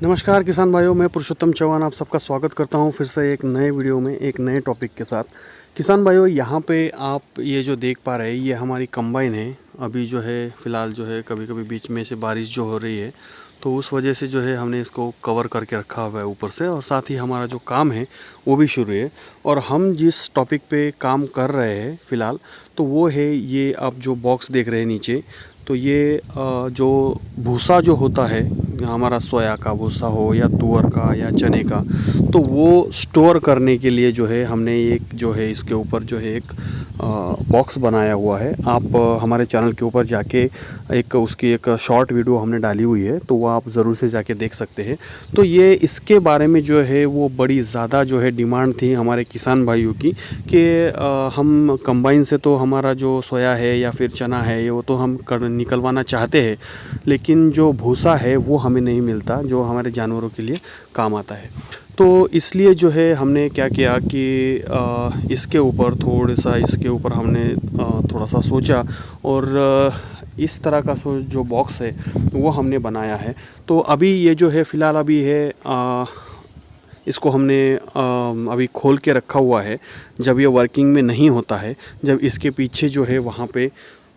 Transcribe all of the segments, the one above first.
नमस्कार किसान भाइयों, मैं पुरुषोत्तम चौहान आप सबका स्वागत करता हूं फिर से एक नए वीडियो में एक नए टॉपिक के साथ। किसान भाइयों, यहां पे आप ये जो देख पा रहे हैं ये हमारी कंबाइन है। अभी जो है फ़िलहाल जो है कभी कभी बीच में से बारिश जो हो रही है तो उस वजह से जो है हमने इसको कवर करके रखा हुआ है ऊपर से, और साथ ही हमारा जो काम है वो भी शुरू है। और हम जिस टॉपिक पे काम कर रहे हैं फ़िलहाल तो वो है ये आप जो बॉक्स देख रहे हैं नीचे, तो ये जो भूसा जो होता है हमारा, सोया का भूसा हो या तुअर का या चने का, तो वो स्टोर करने के लिए जो है हमने एक जो है इसके ऊपर जो है एक बॉक्स बनाया हुआ है। आप हमारे चैनल के ऊपर जाके उसकी एक शॉर्ट वीडियो हमने डाली हुई है, तो वो आप ज़रूर से जाके देख सकते हैं। तो ये इसके बारे में जो है वो बड़ी ज़्यादा जो है डिमांड थी हमारे किसान भाइयों की कि हम कंबाइन से तो हमारा जो सोया है या फिर चना है वो तो हम निकलवाना चाहते हैं, लेकिन जो भूसा है वो हमें नहीं मिलता जो हमारे जानवरों के लिए काम आता है। तो इसलिए जो है हमने क्या किया कि इसके ऊपर इसके ऊपर हमने थोड़ा सा सोचा और इस तरह का जो बॉक्स है वो हमने बनाया है। तो अभी ये जो है फ़िलहाल अभी है इसको हमने अभी खोल के रखा हुआ है। जब ये वर्किंग में नहीं होता है, जब इसके पीछे जो है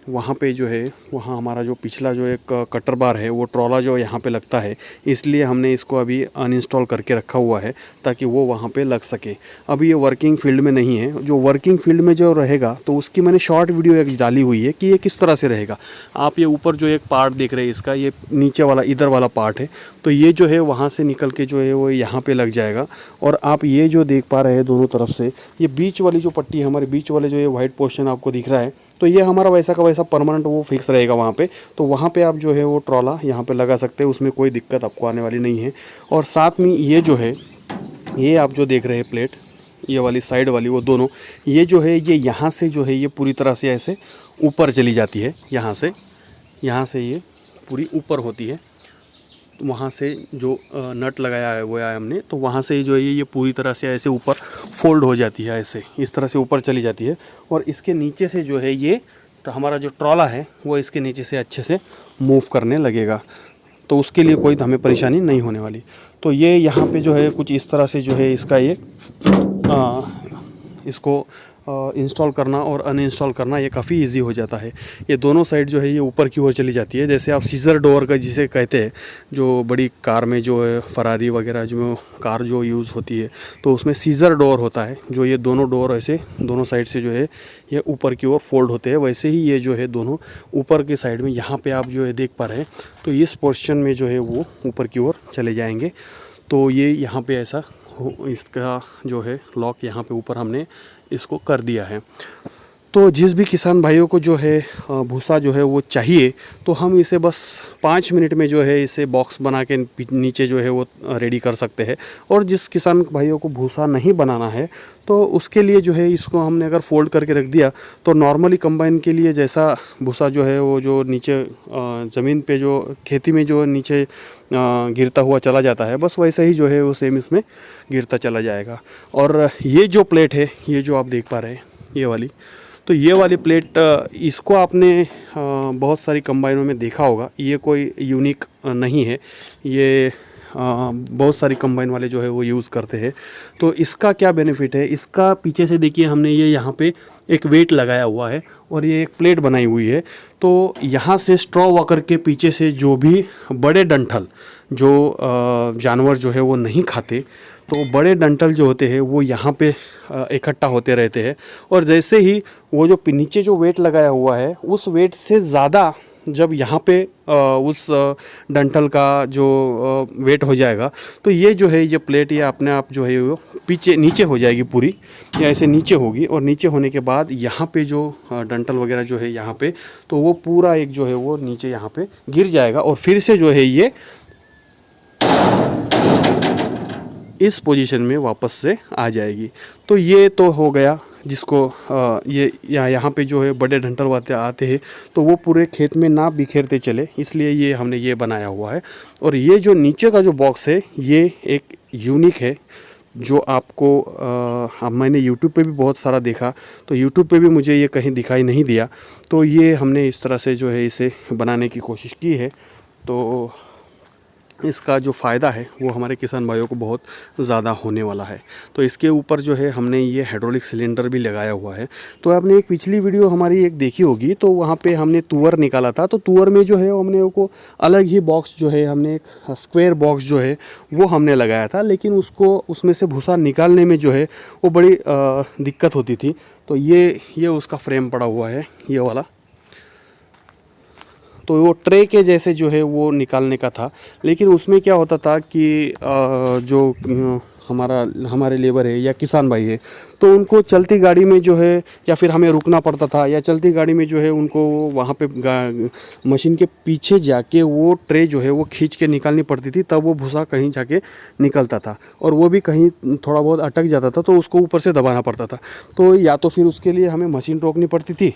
वहाँ पे जो है वहाँ हमारा जो पिछला जो एक कटर बार है वो ट्रॉला जो यहाँ पे लगता है, इसलिए हमने इसको अभी अनइंस्टॉल करके रखा हुआ है ताकि वो वहाँ पे लग सके। अभी ये वर्किंग फील्ड में नहीं है। जो वर्किंग फील्ड में जो रहेगा तो उसकी मैंने शॉर्ट वीडियो एक डाली हुई है कि ये किस तरह से रहेगा। आप ये ऊपर जो एक पार्ट देख रहे हैं इसका, ये नीचे वाला इधर वाला पार्ट है, तो ये जो है वहाँ से निकल के जो है वो यहाँ पे लग जाएगा। और आप ये जो देख पा रहे हैं दोनों तरफ से, ये बीच वाली जो पट्टी है हमारे बीच वाले जो ये वाइट पोर्शन आपको दिख रहा है, तो ये हमारा वैसा का वैसा परमानेंट वो फिक्स रहेगा वहाँ पे। तो वहाँ पे आप जो है वो ट्रॉला यहाँ पे लगा सकते हैं, उसमें कोई दिक्कत आपको आने वाली नहीं है। और साथ में ये जो है ये आप जो देख रहे हैं प्लेट, ये वाली साइड वाली, वो दोनों ये जो है ये यहाँ से जो है ये पूरी तरह से ऐसे ऊपर चली जाती है। यहाँ से ये पूरी ऊपर होती है। वहाँ से जो नट लगाया है वो है हमने, तो वहाँ से जो है ये पूरी तरह से ऐसे ऊपर फोल्ड हो जाती है, ऐसे इस तरह से ऊपर चली जाती है। और इसके नीचे से जो है ये तो हमारा जो ट्रॉला है वो इसके नीचे से अच्छे से मूव करने लगेगा, तो उसके लिए कोई हमें परेशानी नहीं होने वाली। तो ये यहाँ पे जो है कुछ इस तरह से जो है इसका ये इसको इंस्टॉल करना और अनइंस्टॉल करना ये काफ़ी इजी हो जाता है। ये दोनों साइड जो है ये ऊपर की ओर चली जाती है। जैसे आप सीज़र डोर का जिसे कहते हैं, जो बड़ी कार में जो है फरारी वगैरह जो कार जो यूज़ होती है तो उसमें सीज़र डोर होता है, जो ये दोनों डोर ऐसे दोनों साइड से जो है ये ऊपर की ओर फोल्ड होते हैं। वैसे ही ये जो है दोनों ऊपर के साइड में यहाँ पर आप जो है देख पा रहे हैं, तो इस पोर्शन में जो है वो ऊपर की ओर चले जाएंगे। तो ये यहाँ पे ऐसा इसका जो है लॉक यहाँ पे ऊपर हमने इसको कर दिया है। तो जिस भी किसान भाइयों को जो है भूसा जो है वो चाहिए, तो हम इसे बस 5 मिनट में जो है इसे बॉक्स बना के नीचे जो है वो रेडी कर सकते हैं। और जिस किसान भाइयों को भूसा नहीं बनाना है तो उसके लिए जो है इसको हमने अगर फोल्ड करके रख दिया तो नॉर्मली कंबाइन के लिए जैसा भूसा जो है वो जो नीचे ज़मीन पे जो खेती में जो नीचे गिरता हुआ चला जाता है, बस वैसे ही जो है वो सेम इसमें गिरता चला जाएगा। और ये जो प्लेट है, ये जो आप देख पा रहे हैं ये वाली, तो ये वाली प्लेट इसको आपने बहुत सारी कंबाइनों में देखा होगा। ये कोई यूनिक नहीं है, ये बहुत सारी कंबाइन वाले जो है वो यूज़ करते हैं। तो इसका क्या बेनिफिट है, इसका पीछे से देखिए हमने ये यहाँ पे एक वेट लगाया हुआ है और ये एक प्लेट बनाई हुई है। तो यहाँ से स्ट्रॉ वॉकर के पीछे से जो भी बड़े डंठल जो जानवर जो है वो नहीं खाते, तो बड़े डंठल जो होते हैं वो यहाँ पे इकट्ठा होते रहते हैं। और जैसे ही वो जो नीचे जो वेट लगाया हुआ है उस वेट से ज़्यादा जब यहाँ पे उस डंठल का जो वेट हो जाएगा, तो ये जो है ये प्लेट ये अपने आप जो है वो पीछे नीचे हो जाएगी पूरी, या ऐसे नीचे होगी। और नीचे होने के बाद यहाँ पे जो डंठल वगैरह जो है यहाँ पे, तो वो पूरा एक जो है वो नीचे यहाँ पे गिर जाएगा और फिर से जो है ये इस पोजीशन में वापस से आ जाएगी। तो ये तो हो गया जिसको ये यहाँ पे जो है बड़े डंठल आते हैं तो वो पूरे खेत में ना बिखेरते चले, इसलिए ये हमने ये बनाया हुआ है। और ये जो नीचे का जो बॉक्स है ये एक यूनिक है जो आपको मैंने YouTube पे भी बहुत सारा देखा, तो YouTube पे भी मुझे ये कहीं दिखाई नहीं दिया। तो ये हमने इस तरह से जो है इसे बनाने की कोशिश की है। तो इसका जो फ़ायदा है वो हमारे किसान भाइयों को बहुत ज़्यादा होने वाला है। तो इसके ऊपर जो है हमने ये हाइड्रोलिक सिलेंडर भी लगाया हुआ है। तो आपने एक पिछली वीडियो हमारी एक देखी होगी, तो वहाँ पे हमने तुअर निकाला था। तो तुअर में जो है हमने को अलग ही बॉक्स जो है, हमने एक स्क्वायर बॉक्स जो है वो हमने लगाया था, लेकिन उसको उसमें से भूसा निकालने में जो है वो बड़ी दिक्कत होती थी। तो ये उसका फ्रेम पड़ा हुआ है, ये वाला। तो वो ट्रे के जैसे जो है वो निकालने का था, लेकिन उसमें क्या होता था कि जो हमारे लेबर है या किसान भाई है, तो उनको चलती गाड़ी में जो है या फिर हमें रुकना पड़ता था, या चलती गाड़ी में जो है उनको वहाँ पे मशीन के पीछे जाके वो ट्रे जो है वो खींच के निकालनी पड़ती थी, तब वो भूसा कहीं जाके निकलता था, और वो भी कहीं थोड़ा बहुत अटक जाता था तो उसको ऊपर से दबाना पड़ता था। तो या तो फिर उसके लिए हमें मशीन रोकनी पड़ती थी,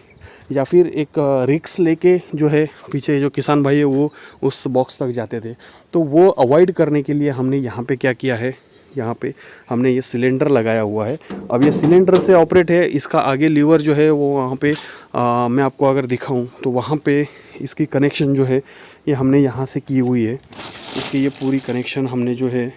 या फिर एक रिक्स लेके जो है पीछे जो किसान भाई है वो उस बॉक्स तक जाते थे। तो वो अवॉइड करने के लिए हमने यहाँ पे क्या किया है, यहाँ पे हमने ये सिलेंडर लगाया हुआ है। अब ये सिलेंडर से ऑपरेट है, इसका आगे लीवर जो है वो वहाँ पे मैं आपको अगर दिखाऊं तो वहाँ पे इसकी कनेक्शन जो है ये हमने यहाँ से की हुई है। इसकी ये पूरी कनेक्शन हमने जो है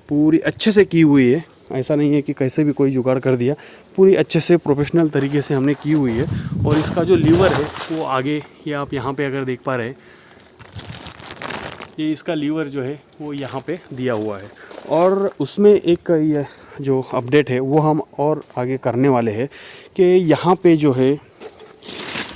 पूरी अच्छे से की हुई है, ऐसा नहीं है कि कैसे भी कोई जुगाड़ कर दिया, पूरी अच्छे से प्रोफेशनल तरीके से हमने की हुई है। और इसका जो लीवर है वो आगे, ये आप यहाँ पे अगर देख पा रहे हैं, ये इसका लीवर जो है वो यहाँ पे दिया हुआ है। और उसमें एक ये जो अपडेट है वो हम और आगे करने वाले हैं कि यहाँ पे जो है,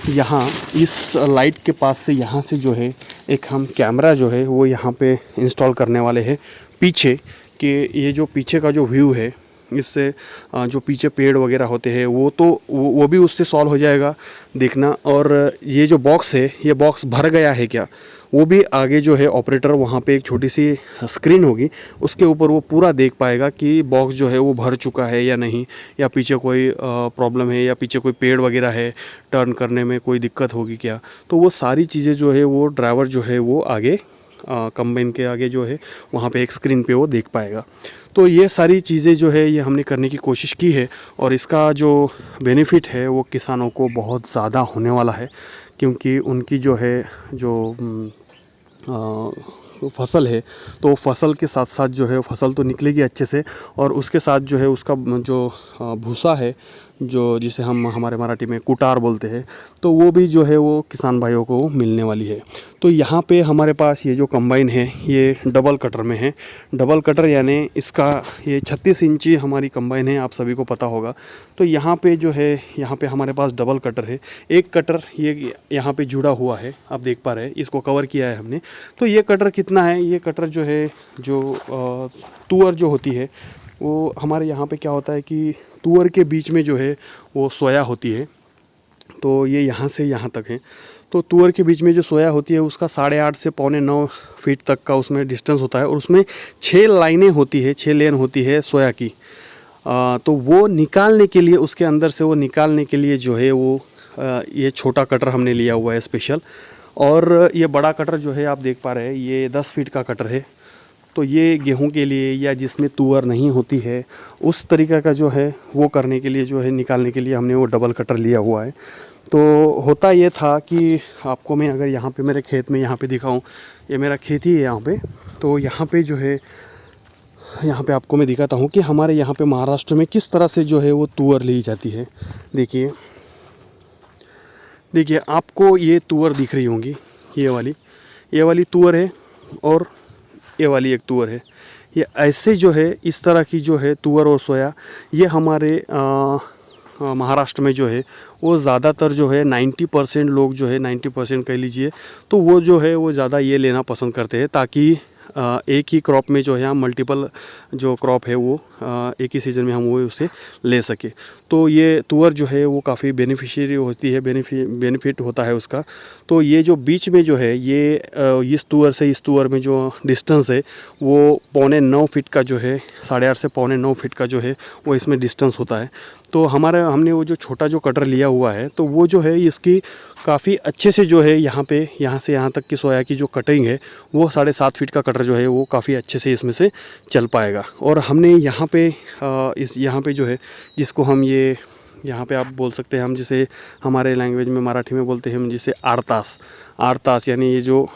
यहाँ इस लाइट के पास से यहाँ से जो है एक हम कैमरा जो है वो यहाँ पे इंस्टॉल करने वाले हैं पीछे, कि ये जो पीछे का जो व्यू है, इससे जो पीछे पेड़ वगैरह होते हैं वो तो वो भी उससे सॉल्व हो जाएगा देखना। और ये जो बॉक्स है, ये बॉक्स भर गया है क्या, वो भी आगे जो है ऑपरेटर वहाँ पे एक छोटी सी स्क्रीन होगी, उसके ऊपर वो पूरा देख पाएगा कि बॉक्स जो है वो भर चुका है या नहीं, या पीछे कोई प्रॉब्लम है, या पीछे कोई पेड़ वगैरह है, टर्न करने में कोई दिक्कत होगी क्या। तो वो सारी चीज़ें जो है वो ड्राइवर जो है वो आगे कंबाइन के आगे जो है वहाँ पे एक स्क्रीन पे वो देख पाएगा। तो ये सारी चीज़ें जो है ये हमने करने की कोशिश की है, और इसका जो बेनिफिट है वो किसानों को बहुत ज़्यादा होने वाला है, क्योंकि उनकी जो है जो फसल है, तो फसल के साथ साथ जो है फसल तो निकलेगी अच्छे से, और उसके साथ जो है उसका जो भूसा है, जो जिसे हम हमारे मराठी में कुटार बोलते हैं, तो वो भी जो है वो किसान भाइयों को मिलने वाली है। तो यहाँ पे हमारे पास ये जो कंबाइन है ये डबल कटर में है। डबल कटर यानी इसका ये 36 इंची हमारी कंबाइन है, आप सभी को पता होगा। तो यहाँ पे जो है, यहाँ पे हमारे पास डबल कटर है। एक कटर ये यहाँ पे जुड़ा हुआ है, आप देख पा रहे हैं, इसको कवर किया है हमने। तो ये कटर कितना है, ये कटर जो है जो तुअर जो होती है वो हमारे यहाँ पे क्या होता है कि तुअर के बीच में जो है वो सोया होती है। तो ये यहाँ से यहाँ तक है। तो तुअर के बीच में जो सोया होती है उसका 8.5 से 8.25 फीट तक का उसमें डिस्टेंस होता है, और उसमें 6 लाइनें होती है, 6 लेन होती है सोया की। तो वो निकालने के लिए, उसके अंदर से वो निकालने के लिए जो है वो ये छोटा कटर हमने लिया हुआ है स्पेशल। और ये बड़ा कटर जो है आप देख पा रहे हैं, ये 10 फीट का कटर है। तो ये गेहूं के लिए या जिसमें तुअर नहीं होती है उस तरीक़े का जो है वो करने के लिए जो है, निकालने के लिए हमने वो डबल कटर लिया हुआ है। तो होता ये था कि आपको मैं अगर यहाँ पे मेरे खेत में यहाँ पे दिखाऊं, ये मेरा खेत ही है यहाँ पे। तो यहाँ पे जो है, यहाँ पे आपको मैं दिखाता हूँ कि हमारे यहाँ पे महाराष्ट्र में किस तरह से जो है वो तुअर ली जाती है। देखिए देखिए, आपको ये तुअर दिख रही होंगी, ये वाली तुअर है, और ये वाली एक तुअर है। ये ऐसे जो है इस तरह की जो है तुअर और सोया, ये हमारे महाराष्ट्र में जो है वो ज़्यादातर जो है 90% लोग जो है, 90% कह लीजिए, तो वो जो है वो ज़्यादा ये लेना पसंद करते हैं, ताकि एक ही क्रॉप में जो है हम मल्टीपल जो क्रॉप है वो एक ही सीज़न में हम वो उसे ले सके। तो ये तुअर जो है वो काफ़ी बेनिफिशियरी होती है, बेनिफिट होता है उसका। तो ये जो बीच में जो है ये इस तुअर से इस तुअर में जो डिस्टेंस है वो 8.25 फीट का जो है, 8.5 से 8.25 फीट का जो है वो इसमें डिस्टेंस होता है। तो हमने वो जो छोटा जो कटर लिया हुआ है, तो वो जो है इसकी काफ़ी अच्छे से जो है यहाँ से यहाँ तक की सोया की जो कटिंग है वो 7.5 फीट का कटर जो है वो काफ़ी अच्छे से इसमें से चल पाएगा। और हमने यहाँ पे जो है, जिसको हम ये यहाँ पे आप बोल सकते हैं, हम जिसे हमारे लैंग्वेज में मराठी में बोलते हैं हम जिसे आड़तास यानी ये जो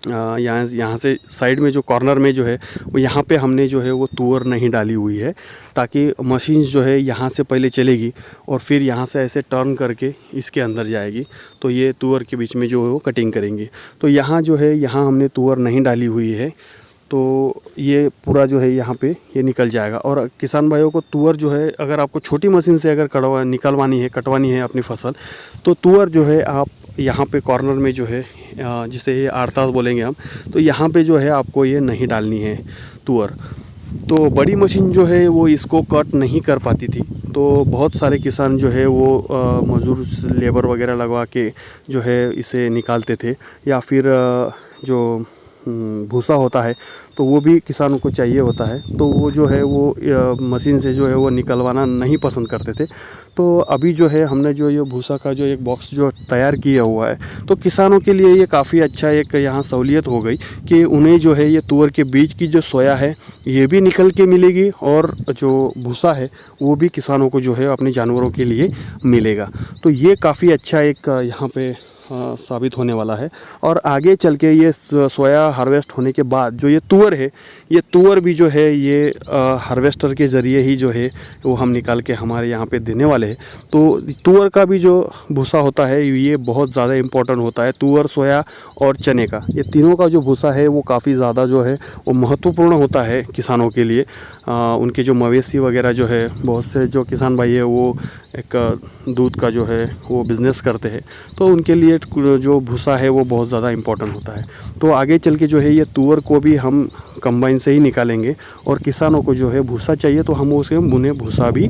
यहाँ से साइड में जो कॉर्नर में जो है वो यहाँ पे हमने जो है वो तुअर नहीं डाली हुई है, ताकि मशीन जो है यहाँ से पहले चलेगी और फिर यहाँ से ऐसे टर्न करके इसके अंदर जाएगी, तो ये तुअर के बीच में जो है वो कटिंग करेंगी। तो यहाँ जो है यहाँ हमने तुअर नहीं डाली हुई है, तो ये पूरा जो है यहाँ पे ये निकल जाएगा। और किसान भाइयों को तुअर जो है अगर आपको छोटी मशीन से अगर कटवानी है अपनी फसल, तो तुअर जो है आप यहाँ पे कॉर्नर में जो है जिसे ये आड़तास बोलेंगे हम, तो यहाँ पे जो है आपको ये नहीं डालनी है तुअर। तो बड़ी मशीन जो है वो इसको कट नहीं कर पाती थी, तो बहुत सारे किसान जो है वो मज़दूर लेबर वगैरह लगवा के जो है इसे निकालते थे, या फिर जो भूसा होता है तो वो भी किसानों को चाहिए होता है, तो वो जो है वो मशीन से जो है वो निकलवाना नहीं पसंद करते थे। तो अभी जो है हमने जो ये भूसा का जो एक बॉक्स जो तैयार किया हुआ है, तो किसानों के लिए ये काफ़ी अच्छा एक यहाँ सहूलियत हो गई कि उन्हें जो है ये तुअर के बीज की जो सोया है ये भी निकल के मिलेगी, और जो भूसा है वो भी किसानों को जो है अपने जानवरों के लिए मिलेगा। तो ये काफ़ी अच्छा एक यहाँ पे साबित होने वाला है। और आगे चल के ये सोया हार्वेस्ट होने के बाद जो ये तुअर है, ये तुअर भी जो है ये हार्वेस्टर के ज़रिए ही जो है वो हम निकाल के हमारे यहाँ पे देने वाले हैं। तो तुअर का भी जो भूसा होता है ये बहुत ज़्यादा इम्पोर्टेंट होता है। तुअर, सोया और चने का, ये तीनों का जो भूसा है वो काफ़ी ज़्यादा जो है वो महत्वपूर्ण होता है किसानों के लिए। उनके जो मवेशी वगैरह जो है, बहुत से जो किसान भाई है वो एक दूध का जो है वो बिज़नेस करते हैं, तो उनके लिए जो भूसा है वो बहुत ज़्यादा इम्पोर्टेंट होता है। तो आगे चल के जो है ये तुअर को भी हम कंबाइन से ही निकालेंगे, और किसानों को जो है भूसा चाहिए तो हम उसे उन्हें भूसा भी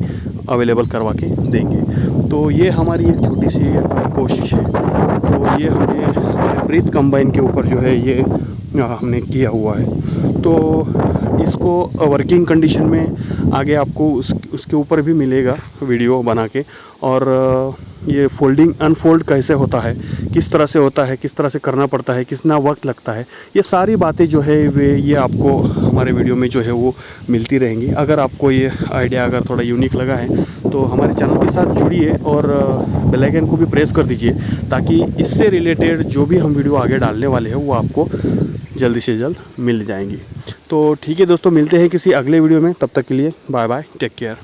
अवेलेबल करवा के देंगे। तो ये हमारी एक छोटी सी कोशिश है। तो ये हमने प्रीत कंबाइन के ऊपर जो है ये हमने किया हुआ है। तो इसको वर्किंग कंडीशन में आगे आपको उसके ऊपर भी मिलेगा वीडियो बना के, और ये फोल्डिंग अनफोल्ड कैसे होता है, किस तरह से होता है, किस तरह से करना पड़ता है, कितना वक्त लगता है, ये सारी बातें जो है ये आपको हमारे वीडियो में जो है वो मिलती रहेंगी। अगर आपको ये आइडिया अगर थोड़ा यूनिक लगा है तो हमारे चैनल के साथ जुड़िए और बेल आइकन को भी प्रेस कर दीजिए, ताकि इससे रिलेटेड जो भी हम वीडियो आगे डालने वाले हैं वो आपको जल्दी से जल्द मिल जाएंगी। तो ठीक है दोस्तों, मिलते हैं किसी अगले वीडियो में, तब तक के लिए बाय बाय, टेक केयर।